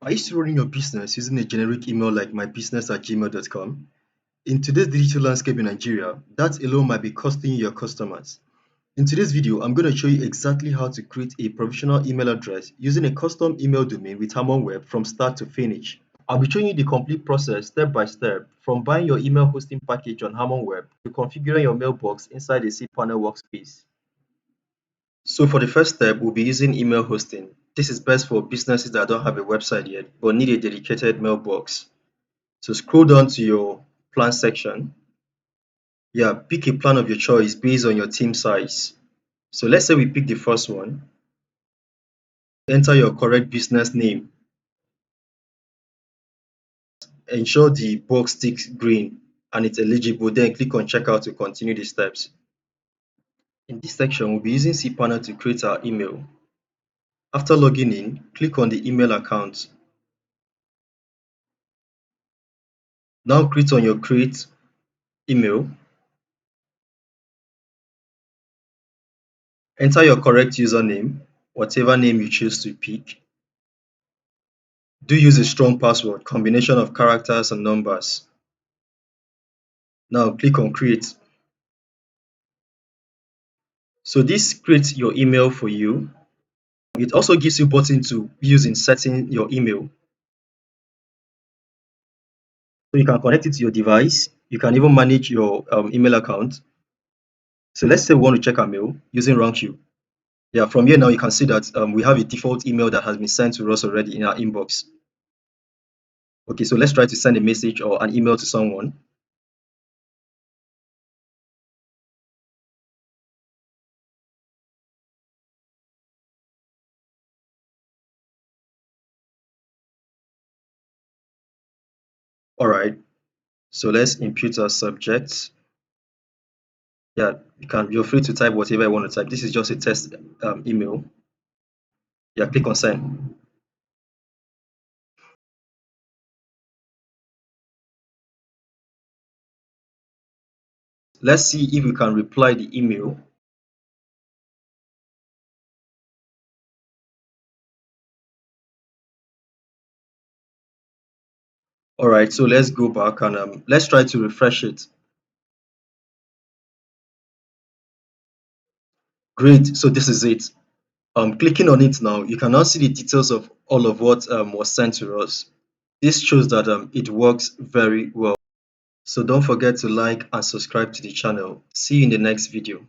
Are you still running your business using a generic email like mybusiness@gmail.com? In today's digital landscape in Nigeria, that alone might be costing you your customers. In today's video, I'm going to show you exactly how to create a professional email address using a custom email domain with Harmon Web from start to finish. I'll be showing you the complete process step by step, from buying your email hosting package on Harmon Web to configuring your mailbox inside a cPanel workspace. So for the first step, we'll be using email hosting. This is best for businesses that don't have a website yet but need a dedicated mailbox. So scroll down to your plan section. Yeah, pick a plan of your choice based on your team size. So let's say we pick the first one. Enter your correct business name. Ensure the box ticks green and it's eligible. Then click on checkout to continue the steps. In this section, we'll be using cPanel to create our email. After logging in, click on the email account. Now click on your create email. Enter your correct username, whatever name you choose to pick. Do use a strong password, combination of characters and numbers. Now click on create. So this creates your email for you. It also gives you button to use in setting your email. So you can connect it to your device. You can even manage your email account. So let's say we want to check our mail using RankQ. Yeah, from here now you can see that we have a default email that has been sent to us already in our inbox. Okay, so let's try to send a message or an email to someone. All right, so let's input our subject. Yeah, you're free to type whatever you want to type. This is just a test email. Yeah, click on send. Let's see if we can reply the email. All right, so let's go back and let's try to refresh it. Great, so this is it. Clicking on it now, you can now see the details of all of what was sent to us. This shows that it works very well. So don't forget to like and subscribe to the channel. See you in the next video.